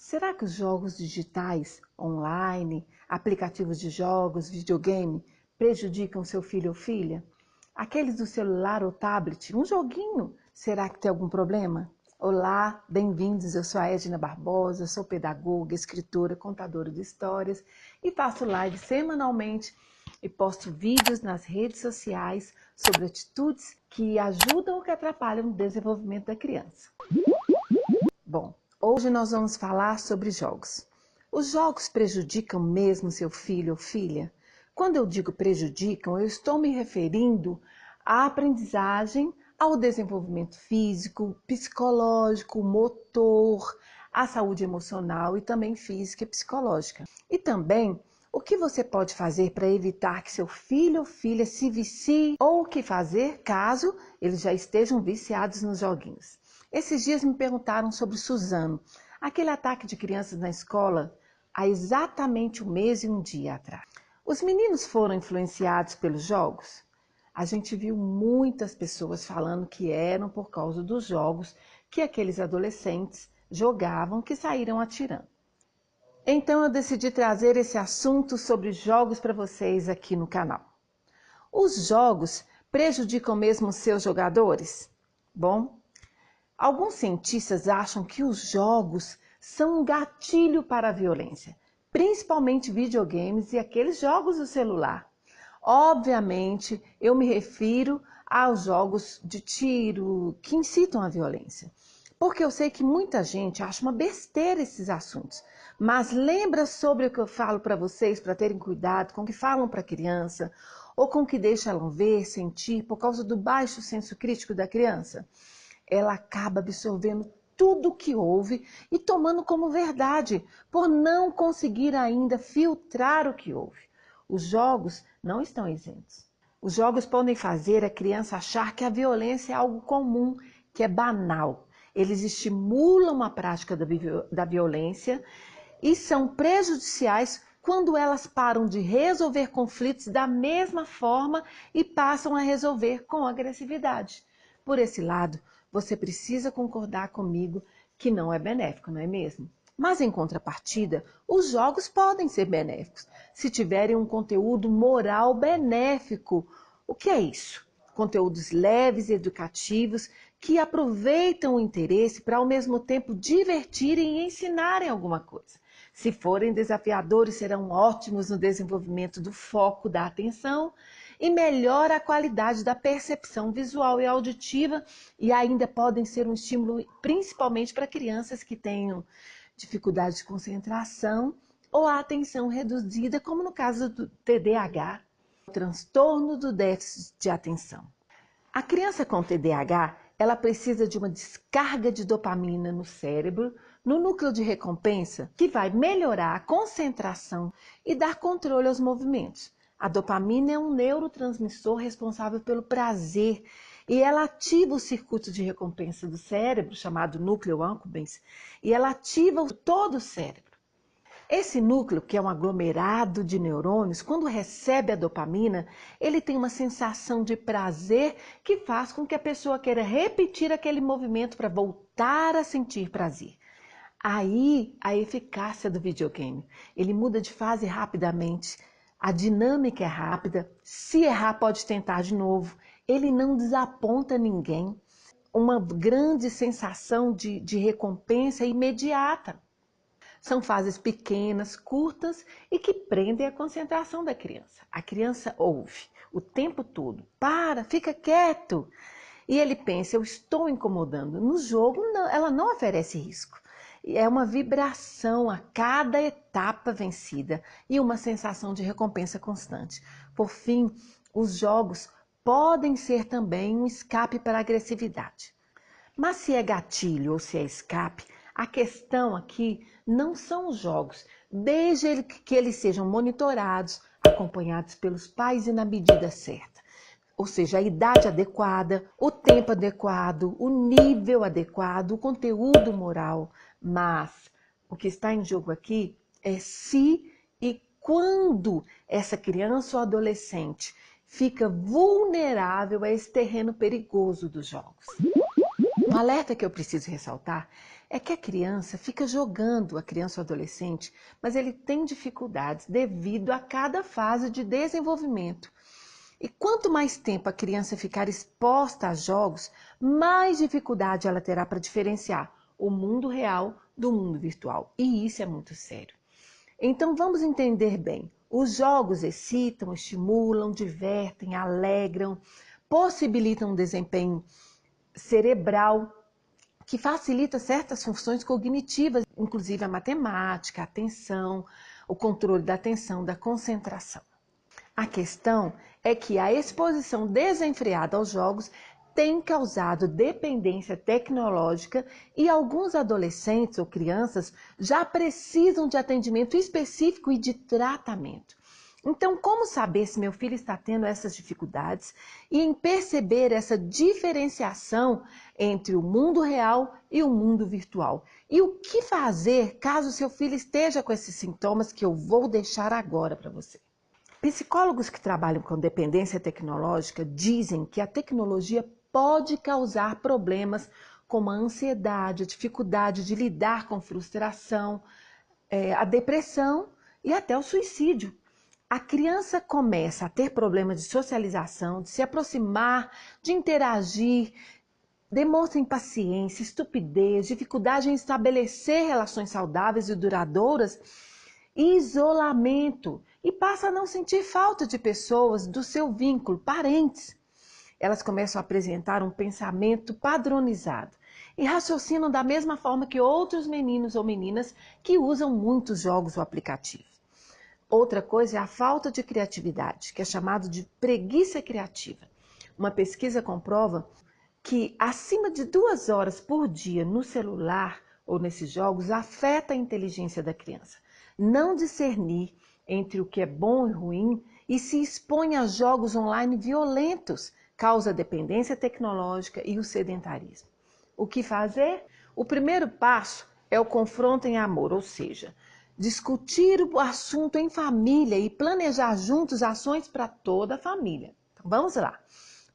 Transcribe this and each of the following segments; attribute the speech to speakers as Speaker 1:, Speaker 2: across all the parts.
Speaker 1: Será que os jogos digitais, online, aplicativos de jogos, videogame, prejudicam seu filho ou filha? Aqueles do celular ou tablet, um joguinho, será que tem algum problema? Olá, bem-vindos, eu sou a Edna Barbosa, sou pedagoga, escritora, contadora de histórias e faço lives semanalmente e posto vídeos nas redes sociais sobre atitudes que ajudam ou que atrapalham o desenvolvimento da criança. Bom, hoje nós vamos falar sobre jogos. Os jogos prejudicam mesmo seu filho ou filha? Quando eu digo prejudicam, eu estou me referindo à aprendizagem, ao desenvolvimento físico, psicológico, motor, à saúde emocional e também física e psicológica. E também, o que você pode fazer para evitar que seu filho ou filha se vicie ou o que fazer caso eles já estejam viciados nos joguinhos. Esses dias me perguntaram sobre Suzano, aquele ataque de crianças na escola há exatamente um mês e um dia atrás. Os meninos foram influenciados pelos jogos? A gente viu muitas pessoas falando que eram por causa dos jogos que aqueles adolescentes jogavam que saíram atirando. Então eu decidi trazer esse assunto sobre jogos para vocês aqui no canal. Os jogos prejudicam mesmo os seus jogadores? Bom, alguns cientistas acham que os jogos são um gatilho para a violência, principalmente videogames e aqueles jogos do celular. Obviamente, eu me refiro aos jogos de tiro que incitam a violência, porque eu sei que muita gente acha uma besteira esses assuntos, mas lembra sobre o que eu falo para vocês, para terem cuidado com o que falam para a criança, ou com o que deixam ela ver, sentir, por causa do baixo senso crítico da criança? Ela acaba absorvendo tudo o que ouve e tomando como verdade, por não conseguir ainda filtrar o que ouve. Os jogos não estão isentos. Os jogos podem fazer a criança achar que a violência é algo comum, que é banal. Eles estimulam a prática da violência e são prejudiciais quando elas param de resolver conflitos da mesma forma e passam a resolver com agressividade. Por esse lado, você precisa concordar comigo que não é benéfico, não é mesmo? Mas em contrapartida, os jogos podem ser benéficos, se tiverem um conteúdo moral benéfico. O que é isso? Conteúdos leves e educativos que aproveitam o interesse para ao mesmo tempo divertirem e ensinarem alguma coisa. Se forem desafiadores, serão ótimos no desenvolvimento do foco da atenção e melhora a qualidade da percepção visual e auditiva e ainda podem ser um estímulo principalmente para crianças que tenham dificuldade de concentração ou a atenção reduzida, como no caso do TDAH, o transtorno do déficit de atenção. A criança com TDAH, ela precisa de uma descarga de dopamina no cérebro, no núcleo de recompensa, que vai melhorar a concentração e dar controle aos movimentos. A dopamina é um neurotransmissor responsável pelo prazer e ela ativa o circuito de recompensa do cérebro, chamado núcleo accumbens, e ela ativa todo o cérebro. Esse núcleo, que é um aglomerado de neurônios, quando recebe a dopamina, ele tem uma sensação de prazer que faz com que a pessoa queira repetir aquele movimento para voltar a sentir prazer. Aí, a eficácia do videogame. Ele muda de fase rapidamente, a dinâmica é rápida, se errar pode tentar de novo, ele não desaponta ninguém, uma grande sensação de recompensa imediata. São fases pequenas, curtas e que prendem a concentração da criança. A criança ouve o tempo todo, fica quieto. E ele pensa, eu estou incomodando. No jogo, não, ela não oferece risco. É uma vibração a cada etapa vencida e uma sensação de recompensa constante. Por fim, os jogos podem ser também um escape para a agressividade. Mas se é gatilho ou se é escape, a questão aqui não são os jogos, desde que eles sejam monitorados, acompanhados pelos pais e na medida certa. Ou seja, a idade adequada, o tempo adequado, o nível adequado, o conteúdo moral. Mas o que está em jogo aqui é se e quando essa criança ou adolescente fica vulnerável a esse terreno perigoso dos jogos. Um alerta que eu preciso ressaltar é que a criança fica jogando, a criança ou adolescente, mas ele tem dificuldades devido a cada fase de desenvolvimento. E quanto mais tempo a criança ficar exposta a jogos, mais dificuldade ela terá para diferenciar o mundo real do mundo virtual. E isso é muito sério. Então vamos entender bem. Os jogos excitam, estimulam, divertem, alegram, possibilitam um desempenho cerebral que facilita certas funções cognitivas, inclusive a matemática, a atenção, o controle da atenção, da concentração. A questão é que a exposição desenfreada aos jogos tem causado dependência tecnológica e alguns adolescentes ou crianças já precisam de atendimento específico e de tratamento. Então, como saber se meu filho está tendo essas dificuldades e em perceber essa diferenciação entre o mundo real e o mundo virtual? E o que fazer caso seu filho esteja com esses sintomas que eu vou deixar agora para você? Psicólogos que trabalham com dependência tecnológica dizem que a tecnologia pode causar problemas como a ansiedade, a dificuldade de lidar com frustração, a depressão e até o suicídio. A criança começa a ter problemas de socialização, de se aproximar, de interagir, demonstra impaciência, estupidez, dificuldade em estabelecer relações saudáveis e duradouras, isolamento e passa a não sentir falta de pessoas do seu vínculo, parentes. Elas começam a apresentar um pensamento padronizado e raciocinam da mesma forma que outros meninos ou meninas que usam muitos jogos ou aplicativos. Outra coisa é a falta de criatividade, que é chamado de preguiça criativa. Uma pesquisa comprova que acima de 2 horas por dia no celular ou nesses jogos afeta a inteligência da criança. Não discernir entre o que é bom e ruim e se expõe a jogos online violentos, causa dependência tecnológica e o sedentarismo. O que fazer? O primeiro passo é o confronto em amor, ou seja, discutir o assunto em família e planejar juntos ações para toda a família. Então, vamos lá.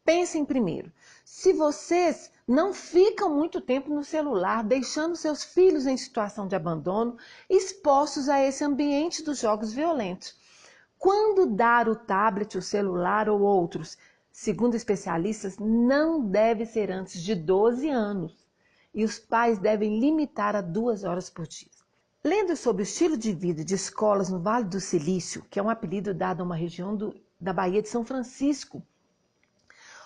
Speaker 1: Pensem primeiro, se vocês não ficam muito tempo no celular, deixando seus filhos em situação de abandono, expostos a esse ambiente dos jogos violentos. Quando dar o tablet, o celular ou outros, segundo especialistas, não deve ser antes de 12 anos. E os pais devem limitar a 2 horas por dia. Lendo sobre o estilo de vida de escolas no Vale do Silício, que é um apelido dado a uma região da Baía de São Francisco,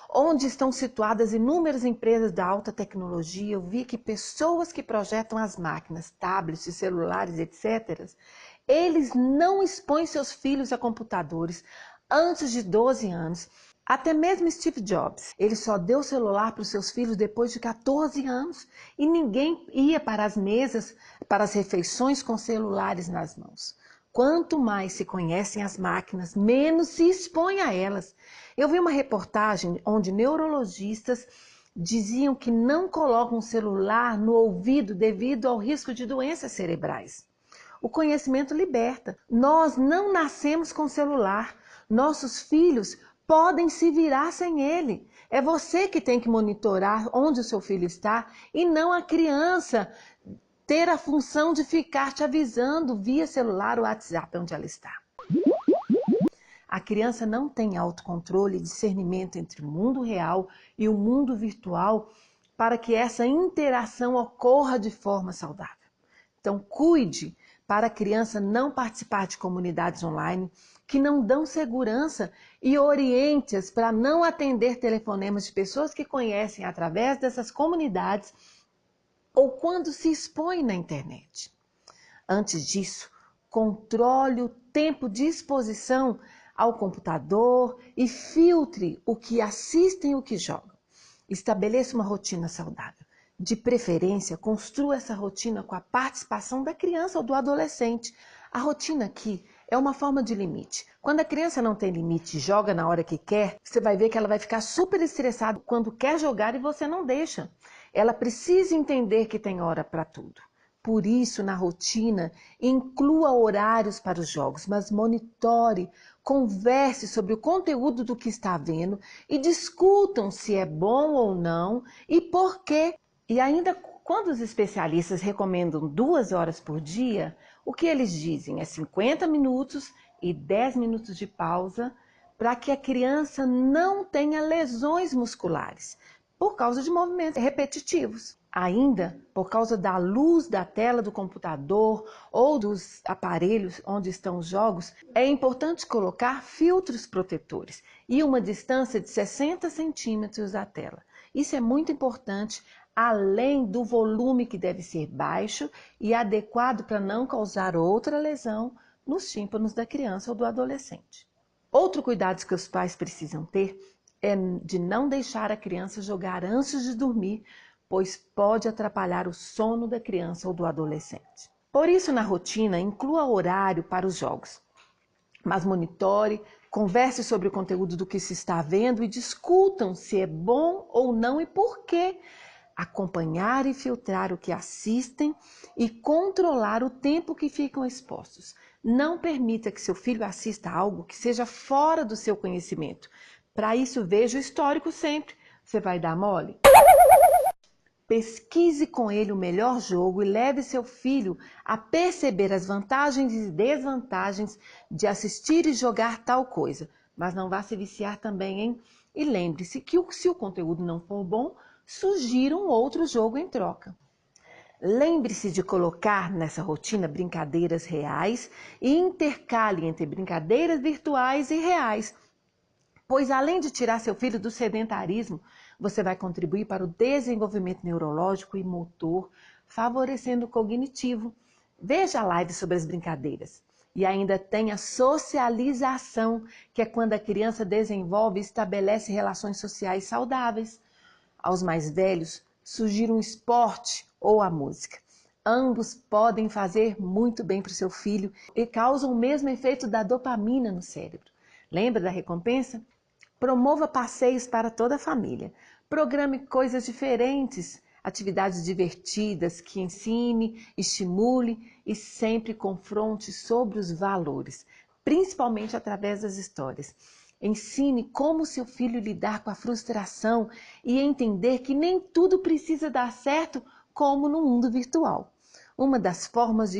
Speaker 1: onde estão situadas inúmeras empresas da alta tecnologia, eu vi que pessoas que projetam as máquinas, tablets, celulares, etc., eles não expõem seus filhos a computadores antes de 12 anos. Até mesmo Steve Jobs, ele só deu o celular para os seus filhos depois de 14 anos e ninguém ia para as mesas, para as refeições com celulares nas mãos. Quanto mais se conhecem as máquinas, menos se expõe a elas. Eu vi uma reportagem onde neurologistas diziam que não colocam o celular no ouvido devido ao risco de doenças cerebrais. O conhecimento liberta. Nós não nascemos com celular. Nossos filhos podem se virar sem ele. É você que tem que monitorar onde o seu filho está e não a criança ter a função de ficar te avisando via celular ou WhatsApp onde ela está. A criança não tem autocontrole e discernimento entre o mundo real e o mundo virtual para que essa interação ocorra de forma saudável. Então, cuide para a criança não participar de comunidades online que não dão segurança e oriente-as para não atender telefonemas de pessoas que conhecem através dessas comunidades ou quando se expõe na internet. Antes disso, controle o tempo de exposição ao computador e filtre o que assistem e o que jogam. Estabeleça uma rotina saudável. De preferência, construa essa rotina com a participação da criança ou do adolescente. A rotina aqui é uma forma de limite. Quando a criança não tem limite e joga na hora que quer, você vai ver que ela vai ficar super estressada quando quer jogar e você não deixa. Ela precisa entender que tem hora para tudo. Por isso, na rotina, inclua horários para os jogos, mas monitore, converse sobre o conteúdo do que está vendo e discutam se é bom ou não e por quê. E ainda quando os especialistas recomendam 2 horas por dia, o que eles dizem é 50 minutos e 10 minutos de pausa para que a criança não tenha lesões musculares por causa de movimentos repetitivos. Ainda, por causa da luz da tela do computador ou dos aparelhos onde estão os jogos, é importante colocar filtros protetores e uma distância de 60 centímetros da tela. Isso é muito importante, além do volume que deve ser baixo e adequado para não causar outra lesão nos tímpanos da criança ou do adolescente. Outro cuidado que os pais precisam ter é de não deixar a criança jogar antes de dormir, pois pode atrapalhar o sono da criança ou do adolescente. Por isso, na rotina, inclua horário para os jogos, mas monitore, converse sobre o conteúdo do que se está vendo e discutam se é bom ou não e por quê. Acompanhar e filtrar o que assistem e controlar o tempo que ficam expostos. Não permita que seu filho assista algo que seja fora do seu conhecimento. Para isso, veja o histórico sempre. Você vai dar mole? Pesquise com ele o melhor jogo e leve seu filho a perceber as vantagens e desvantagens de assistir e jogar tal coisa. Mas não vá se viciar também, hein? E lembre-se que se o conteúdo não for bom, sugira um outro jogo em troca. Lembre-se de colocar nessa rotina brincadeiras reais e intercale entre brincadeiras virtuais e reais. Pois além de tirar seu filho do sedentarismo, você vai contribuir para o desenvolvimento neurológico e motor, favorecendo o cognitivo. Veja a live sobre as brincadeiras. E ainda tem a socialização, que é quando a criança desenvolve e estabelece relações sociais saudáveis. Aos mais velhos, sugira um esporte ou a música. Ambos podem fazer muito bem para o seu filho e causam o mesmo efeito da dopamina no cérebro. Lembra da recompensa? Promova passeios para toda a família. Programe coisas diferentes, atividades divertidas que ensine, estimule e sempre confronte sobre os valores, principalmente através das histórias. Ensine como seu filho lidar com a frustração e entender que nem tudo precisa dar certo como no mundo virtual. Uma das formas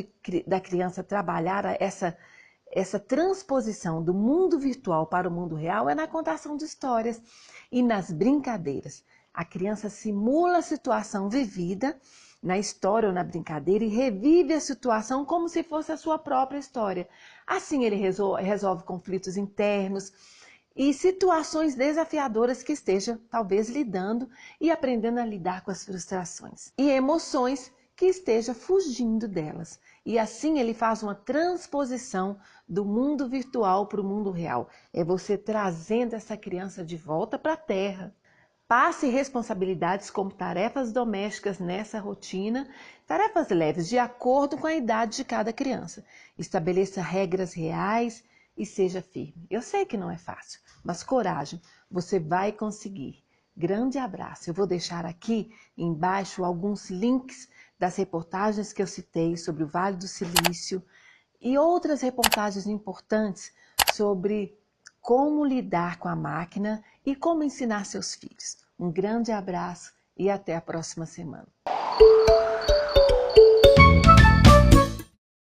Speaker 1: da criança trabalhar essa transposição do mundo virtual para o mundo real é na contação de histórias e nas brincadeiras. A criança simula a situação vivida na história ou na brincadeira e revive a situação como se fosse a sua própria história. Assim ele resolve conflitos internos e situações desafiadoras que esteja talvez lidando e aprendendo a lidar com as frustrações e emoções que esteja fugindo delas. E assim ele faz uma transposição do mundo virtual para o mundo real. É você trazendo essa criança de volta para a Terra. Passe responsabilidades como tarefas domésticas nessa rotina, tarefas leves de acordo com a idade de cada criança. Estabeleça regras reais e seja firme. Eu sei que não é fácil, mas coragem, você vai conseguir. Grande abraço. Eu vou deixar aqui embaixo alguns links das reportagens que eu citei sobre o Vale do Silício e outras reportagens importantes sobre como lidar com a máquina e como ensinar seus filhos. Um grande abraço e até a próxima semana.